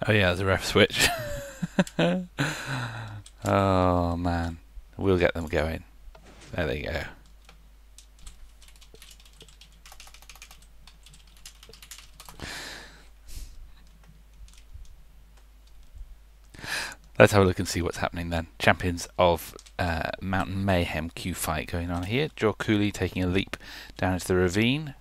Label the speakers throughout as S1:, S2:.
S1: Oh yeah, there's a ref switch. Oh man, we'll get them going. There they go. Let's have a look and see what's happening then. Champions of Mountain Mayhem Q fight going on here. Jaw Cooley taking a leap down into the ravine.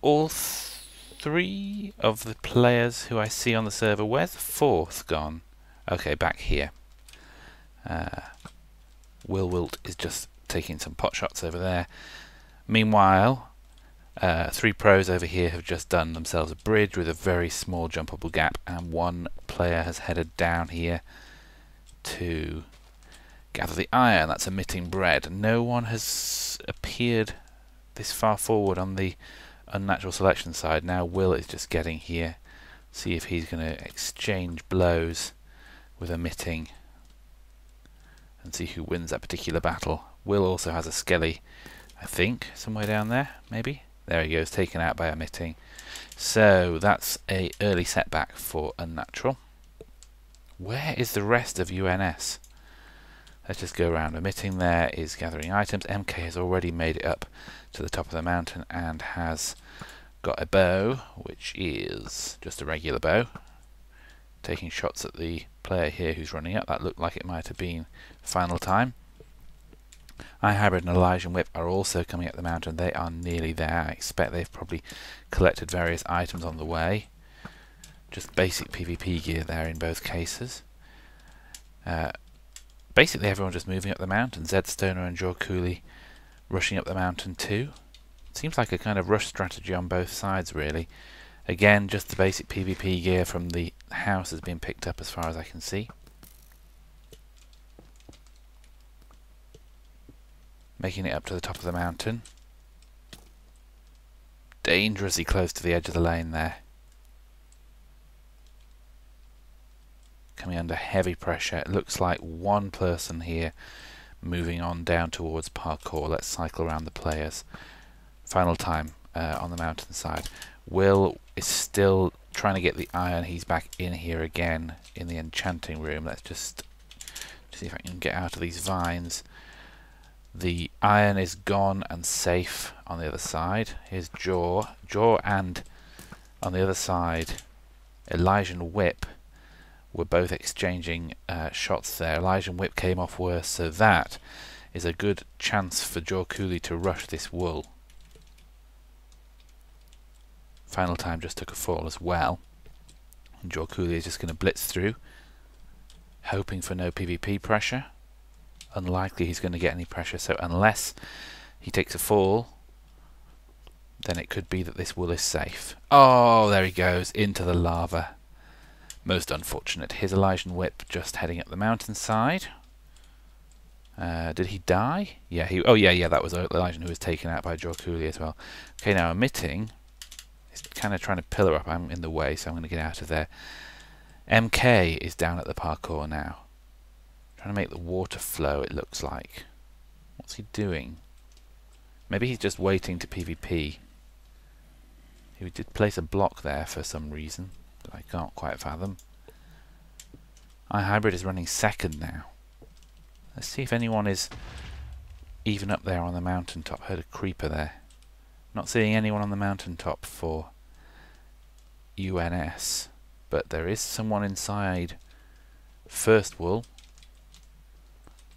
S1: All three of the players who I see on the server, where's the fourth gone? Okay, back here. Will Wilt is just taking some pot shots over there. Meanwhile, three pros over here have just done themselves a bridge with a very small jumpable gap, and one player has headed down here to gather the iron that's emitting bread. No one has appeared this far forward on the unnatural selection side. Now Will is just getting here, see if he's going to exchange blows with emitting and see who wins that particular battle. Will also has a skelly, I think, somewhere down there, maybe. There he goes, taken out by emitting. So that's a early setback for unnatural. Where is the rest of UNS? Let's just go around. Emitting there is gathering items. MK has already made it up to the top of the mountain and has got a bow, which is just a regular bow. Taking shots at the player here who's running up. That looked like it might have been final time. iHybrid and Elysian Whip are also coming up the mountain. They are nearly there. I expect they've probably collected various items on the way. Just basic PvP gear there in both cases. Basically everyone just moving up the mountain. Zed Stoner and Jaw Cooley rushing up the mountain too. Seems like a kind of rush strategy on both sides really. Again, just the basic PvP gear from the house has been picked up as far as I can see. Making it up to the top of the mountain. Dangerously close to the edge of the lane there. Coming under heavy pressure. It looks like one person here moving on down towards parkour. Let's cycle around the players. Final time on the mountain side. Will is still trying to get the iron. He's back in here again in the enchanting room. Let's just see if I can get out of these vines. The iron is gone and safe on the other side. Here's Jaw. Jaw and on the other side Elysian Whip were both exchanging shots there. Elysian Whip came off worse, so that is a good chance for Jaw Cooley to rush this wool. Final time just took a fall as well. And Jaw Cooley is just going to blitz through, hoping for no PvP pressure. Unlikely he's going to get any pressure, so unless he takes a fall, then it could be that this wool is safe. Oh, there he goes, into the lava. Most unfortunate. Here's Elysian Whip just heading up the mountainside. Did he die? Yeah, oh yeah, that was Elysian who was taken out by Jaw Cooley as well. Okay, now emitting is kind of trying to pillar up. I'm in the way, so I'm going to get out of there. MK is down at the parkour now. Trying to make the water flow, it looks like. What's he doing? Maybe he's just waiting to PvP. He did place a block there for some reason that I can't quite fathom. iHybrid is running second now. Let's see if anyone is even up there on the mountaintop. Heard a creeper there. Not seeing anyone on the mountaintop for UNS, but there is someone inside First Wool.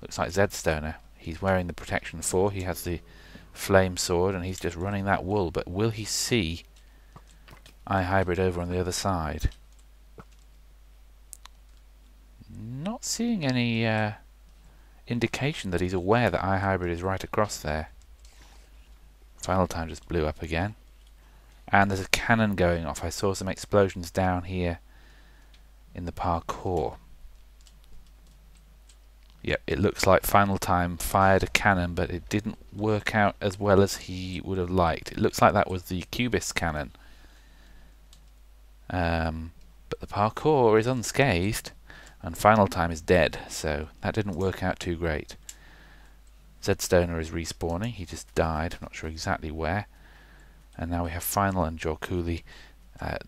S1: Looks like Zed Stoner. He's wearing the protection 4. He has the flame sword and he's just running that wool. But will he see iHybrid over on the other side? Not seeing any indication that he's aware that iHybrid is right across there. Final time just blew up again. And there's a cannon going off. I saw some explosions down here in the parkour. Yep, it looks like Final Time fired a cannon, but it didn't work out as well as he would have liked. It looks like that was the Cubist cannon. But the parkour is unscathed, and Final Time is dead, so that didn't work out too great. Zed Stoner is respawning. He just died. I'm not sure exactly where. And now we have Final and Jaw Cooley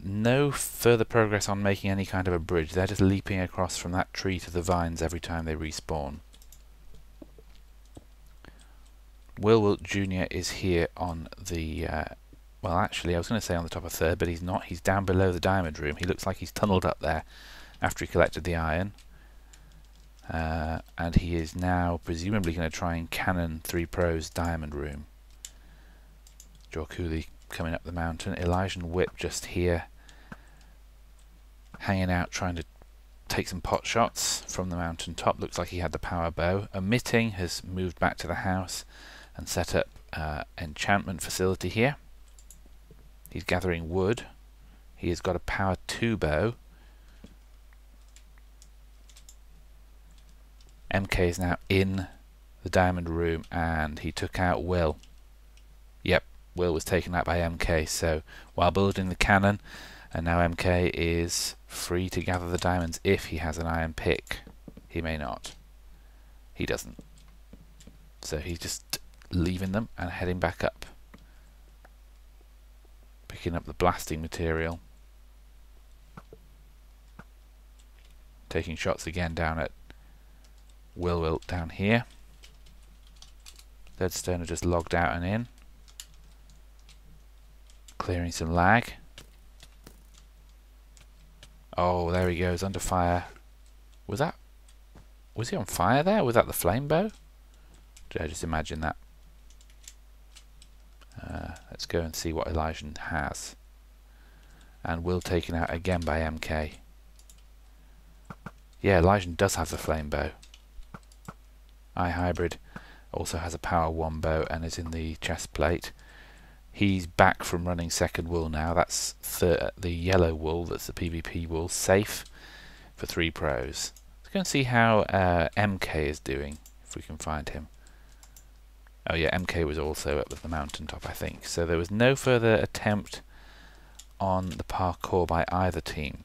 S1: No further progress on making any kind of a bridge. They're just leaping across from that tree to the vines every time they respawn. Will Jr. is here on the... well, actually, I was going to say on the top of third, but he's not. He's down below the diamond room. He looks like he's tunnelled up there after he collected the iron. And he is now presumably going to try and cannon 3 Pro's diamond room. Jorkuli coming up the mountain. Elijah and Whip just here, hanging out, trying to take some pot shots from the mountain top. Looks like he had the power bow. Omitting has moved back to the house and set up enchantment facility here. He's gathering wood. He has got a power 2 bow. MK is now in the diamond room and he took out Will. Yep, Will was taken out by MK, so while building the cannon, and now MK is free to gather the diamonds if he has an iron pick. He may not. He doesn't. So he's just leaving them and heading back up. Picking up the blasting material. Taking shots again down at Will down here. Deadstone are just logged out and in. Clearing some lag. Oh, there he goes, under fire. Was he on fire there? Was that the flame bow? Did I just imagine that? Let's go and see what Elijah has. And Will taken out again by MK. Yeah, Elijah does have the flame bow. iHybrid also has a power 1 bow and is in the chest plate. He's back from running second wool now. That's the yellow wool, that's the PvP wool, safe for 3 Pros. Let's go and see how MK is doing, if we can find him. Oh yeah, MK was also up at the mountaintop, I think. So there was no further attempt on the parkour by either team.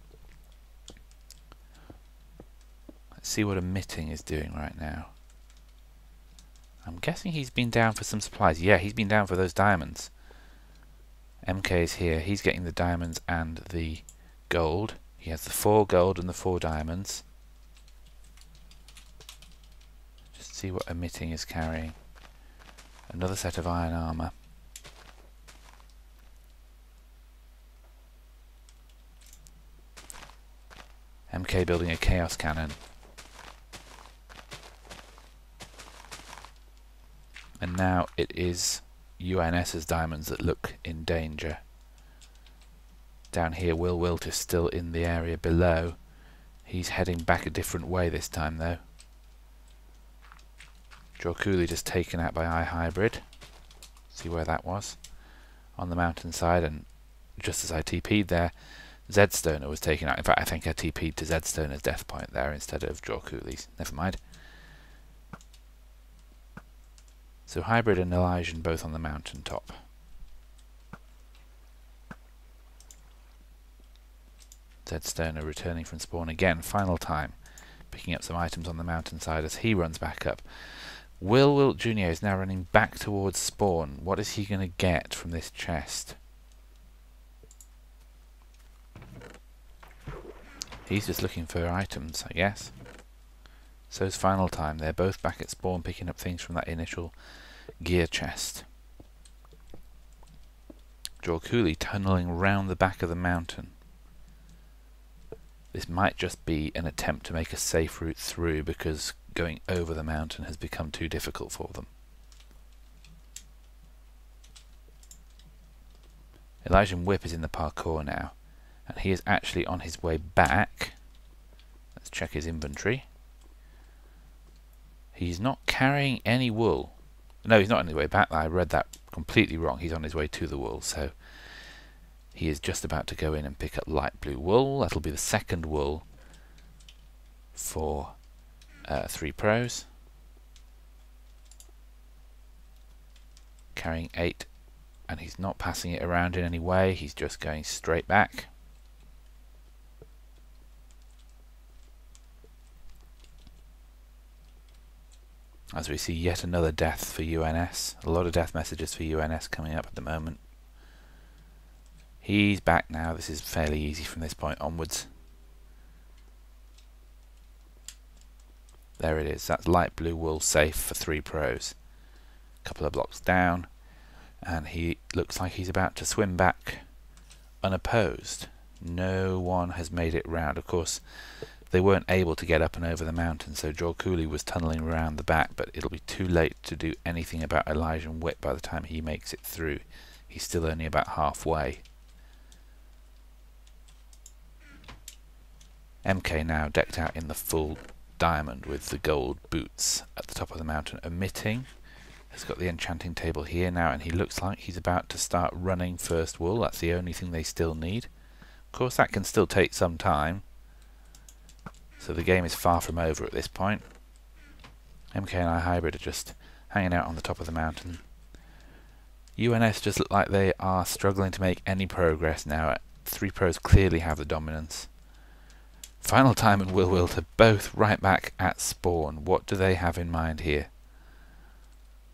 S1: Let's see what Emitting is doing right now. I'm guessing he's been down for some supplies. Yeah, he's been down for those diamonds. MK is here. He's getting the diamonds and the gold. He has the 4 gold and the 4 diamonds. Just see what Emitting is carrying. Another set of iron armor. MK building a chaos cannon. And now it is UNS's diamonds that look in danger. Down here, Will Wilt is still in the area below. He's heading back a different way this time though. Jorkuli just taken out by iHybrid. See where that was. On the mountainside, and just as I TP'd there, Zedstoner was taken out. In fact, I think I TP'd to Zedstoner's death point there instead of Jorkuli's. Never mind. So Hybrid and Elysian both on the mountaintop. Zedstoner returning from spawn again, final time. Picking up some items on the mountainside as he runs back up. Will Wilt Jr. is now running back towards spawn. What is he going to get from this chest? He's just looking for items, I guess. So it's final time. They're both back at spawn picking up things from that initial gear chest. Jorkuli tunnelling round the back of the mountain. This might just be an attempt to make a safe route through because going over the mountain has become too difficult for them. Elysian Whip is in the parkour now, and he is actually on his way back. Let's check his inventory. He's not carrying any wool. No, he's not on his way back. I read that completely wrong. He's on his way to the wool, so he is just about to go in and pick up light blue wool. That'll be the second wool for 3 Pros. Carrying 8, and he's not passing it around in any way. He's just going straight back. As we see yet another death for UNS. A lot of death messages for UNS coming up at the moment. He's back now. This is fairly easy from this point onwards. There it is. That's light blue wool safe for 3 pros. Couple of blocks down, and he looks like he's about to swim back unopposed. No one has made it round. Of course, they weren't able to get up and over the mountain, so Jorkuli was tunnelling around the back, but it'll be too late to do anything about Elysian Whip by the time he makes it through. He's still only about halfway. MK now decked out in the full diamond with the gold boots at the top of the mountain emitting. Has got the enchanting table here now, and he looks like he's about to start running first wool. That's the only thing they still need. Of course, that can still take some time, so the game is far from over at this point. MK and I Hybrid are just hanging out on the top of the mountain. UNS just look like they are struggling to make any progress now. 3 pros clearly have the dominance. Final Time and Will Wilt are both right back at spawn. What do they have in mind here?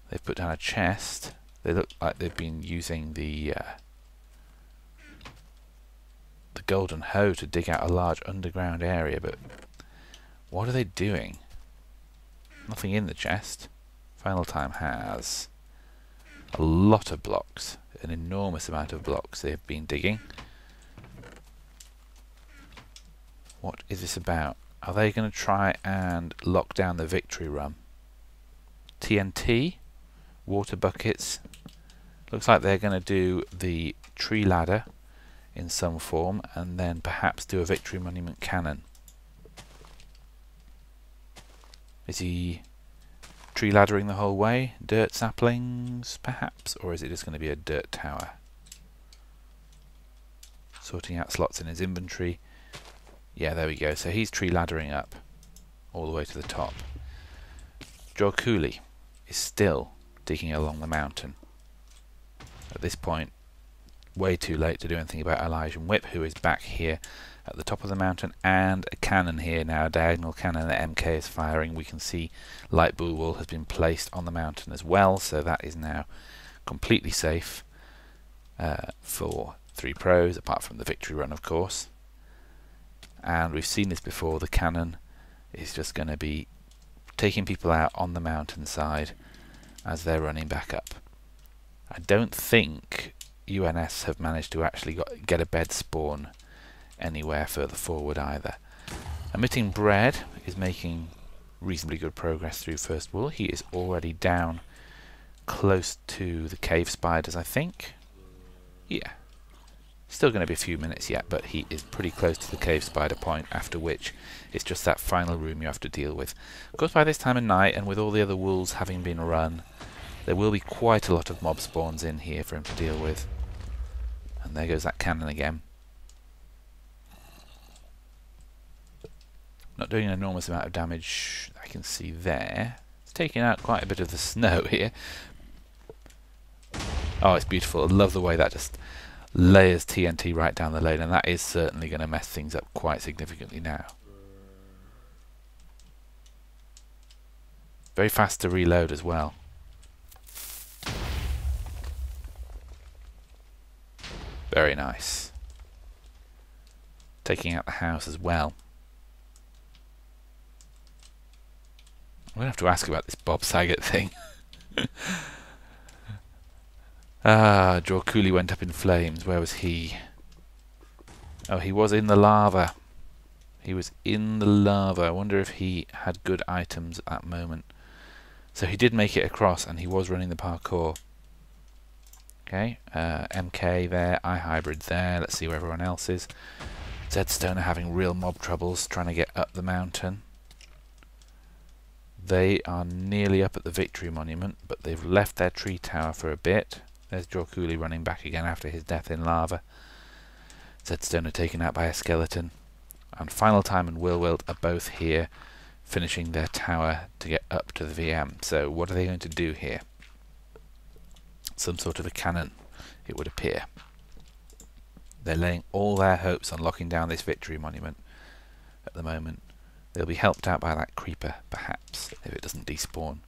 S1: They've put down a chest. They look like they've been using the golden hoe to dig out a large underground area, but what are they doing? Nothing in the chest. Final Time has a lot of blocks, an enormous amount of blocks they've been digging. What is this about? Are they going to try and lock down the victory run? TNT? Water buckets? Looks like they're going to do the tree ladder in some form, and then perhaps do a victory monument cannon. Is he tree laddering the whole way? Dirt saplings, perhaps? Or is it just going to be a dirt tower? Sorting out slots in his inventory. Yeah, there we go. So he's tree laddering up all the way to the top. Jorkuli is still digging along the mountain. At this point, way too late to do anything about Elysian Whip, who is back here at the top of the mountain, and a cannon here now, a diagonal cannon that MK is firing. We can see light blue wool has been placed on the mountain as well, so that is now completely safe for 3 pros, apart from the victory run, of course. And we've seen this before. The cannon is just going to be taking people out on the mountainside as they're running back up. I don't think UNS have managed to actually get a bed spawn anywhere further forward either. Emitting Bread is making reasonably good progress through first wool. He is already down close to the cave spiders, I think. Yeah. Still going to be a few minutes yet, but he is pretty close to the cave spider point, after which it's just that final room you have to deal with. Of course, by this time of night, and with all the other wools having been run, there will be quite a lot of mob spawns in here for him to deal with. And there goes that cannon again. Not doing an enormous amount of damage, I can see there. It's taking out quite a bit of the snow here. Oh, it's beautiful. I love the way that just layers TNT right down the lane, and that is certainly going to mess things up quite significantly now. Very fast to reload as well. Very nice. Taking out the house as well. I'm going to have to ask about this Bob Saget thing. Jorkuli went up in flames. Where was he? Oh, he was in the lava. He was in the lava. I wonder if he had good items at that moment. So he did make it across, and he was running the parkour. Okay, MK there, iHybrid there. Let's see where everyone else is. Zedstone are having real mob troubles trying to get up the mountain. They are nearly up at the victory monument, but they've left their tree tower for a bit. There's Jorkuli running back again after his death in lava. Zedstone are taken out by a skeleton. And Final Time and Will Wilt are both here, finishing their tower to get up to the VM. So what are they going to do here? Some sort of a cannon, it would appear. They're laying all their hopes on locking down this victory monument at the moment. They'll be helped out by that creeper, perhaps, if it doesn't despawn.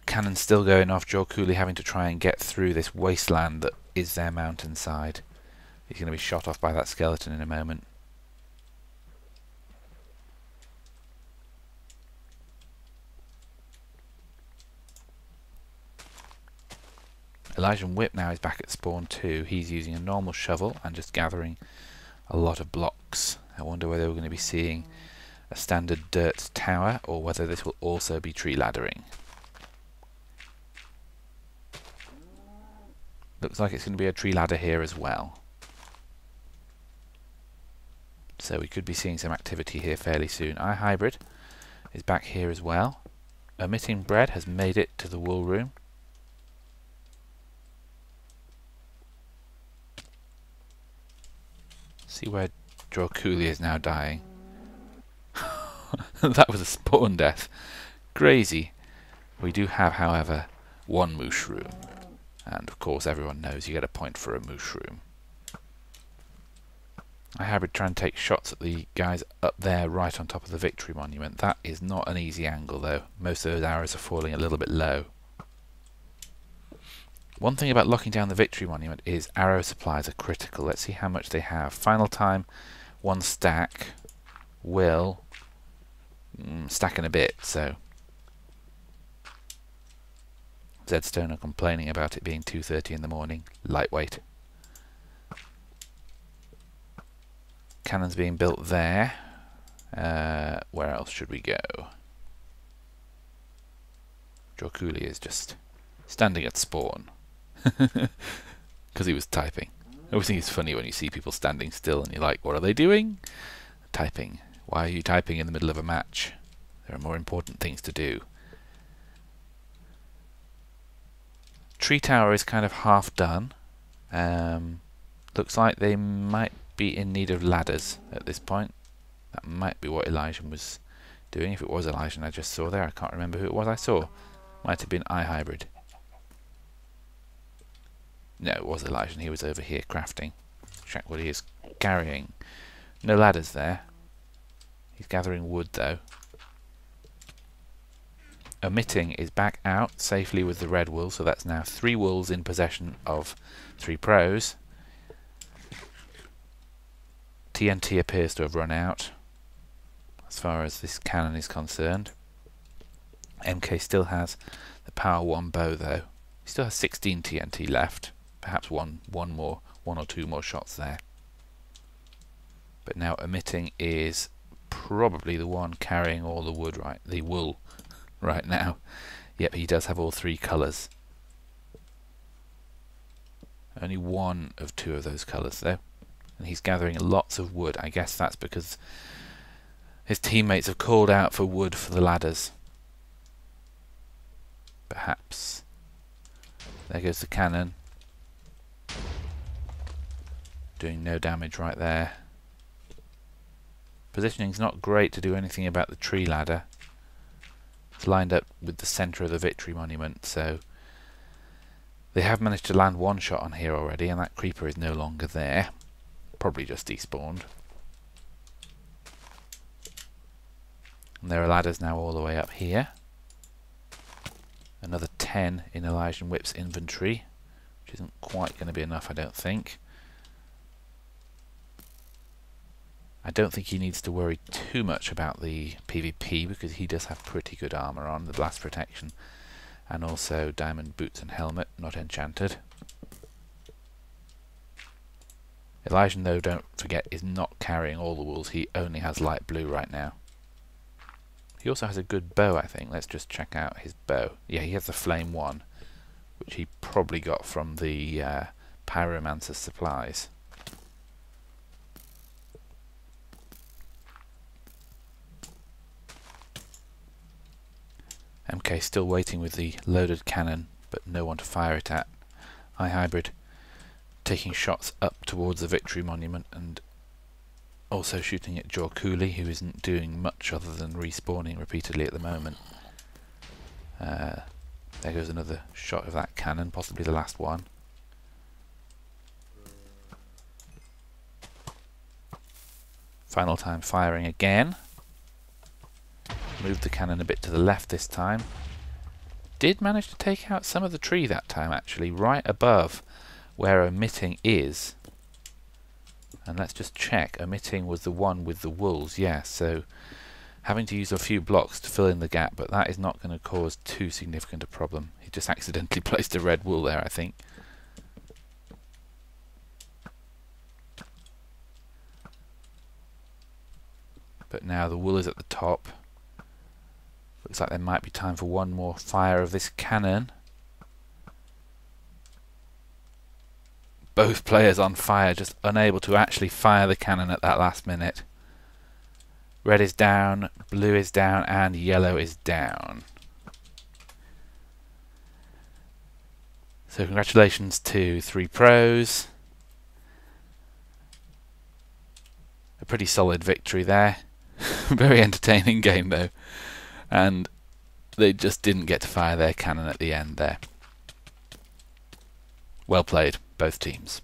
S1: Cannon still going off, Jorkuli having to try and get through this wasteland that is their mountainside. He's going to be shot off by that skeleton in a moment. Elijah Whip now is back at spawn 2. He's using a normal shovel and just gathering a lot of blocks. I wonder whether we're going to be seeing a standard dirt tower or whether this will also be tree laddering. Looks like it's going to be a tree ladder here as well. So we could be seeing some activity here fairly soon. iHybrid is back here as well. Omitting Bread has made it to the wool room. See where Jorkuli is now dying. That was a spawn death. Crazy. We do have, however, one mushroom. And of course everyone knows you get a point for a mushroom. iHybrid trying to take shots at the guys up there right on top of the victory monument. That is not an easy angle though. Most of those arrows are falling a little bit low. One thing about locking down the victory monument is arrow supplies are critical. Let's see how much they have. Final time, 1 stack will stack in a bit, so Zedstone are complaining about it being 2:30 in the morning. Lightweight. Cannons being built there. Where else should we go? Jorkuli is just standing at spawn. Because he was typing. I always think it's funny when you see people standing still and you're like, what are they doing? Typing. Why are you typing in the middle of a match? There are more important things to do. Tree tower is kind of half done. Looks like they might be in need of ladders at this point. That might be what Elijah was doing. If it was Elijah I just saw there, I can't remember who it was I saw. Might have been iHybrid. No, it was Elijah and he was over here crafting. Check what he is carrying. No ladders there. He's gathering wood though. Omitting is back out safely with the red wool, so that's now 3 wools in possession of 3 pros. TNT appears to have run out as far as this cannon is concerned. MK still has the power 1 bow though. He still has 16 TNT left. Perhaps one or two more shots there. But now Omitting is probably the one carrying all the wood, the wool right now. Yep, he does have all 3 colours. Only one of 2 of those colours though. And he's gathering lots of wood. I guess that's because his teammates have called out for wood for the ladders. Perhaps. There goes the cannon. Doing no damage right there. Positioning's not great to do anything about the tree ladder. It's lined up with the centre of the victory monument, so they have managed to land 1 shot on here already, and that creeper is no longer there. Probably just despawned. And there are ladders now all the way up here. Another 10 in Elijah Whip's inventory, which isn't quite going to be enough, I don't think. I don't think he needs to worry too much about the PvP because he does have pretty good armour on, the blast protection, and also diamond boots and helmet, not enchanted. Elijah, though, don't forget, is not carrying all the wools. He only has light blue right now. He also has a good bow, I think. Let's just check out his bow. Yeah, he has the Flame 1, which he probably got from the Pyromancer's supplies. MK still waiting with the loaded cannon, but no one to fire it at. iHybrid taking shots up towards the victory monument and also shooting at Jorkuli, who isn't doing much other than respawning repeatedly at the moment. There goes another shot of that cannon, possibly the last one. Final time firing again. Moved the cannon a bit to the left this time. Did manage to take out some of the tree that time actually, right above where Omitting is. And let's just check. Omitting was the one with the wools. Yeah, so having to use a few blocks to fill in the gap, but that is not going to cause too significant a problem. He just accidentally placed a red wool there, I think. But now the wool is at the top. Looks like there might be time for one more fire of this cannon. Both players on fire, just unable to actually fire the cannon at that last minute. Red is down, blue is down, and yellow is down. So congratulations to 3 pros. A pretty solid victory there. Very entertaining game though. And they just didn't get to fire their cannon at the end there. Well played, both teams.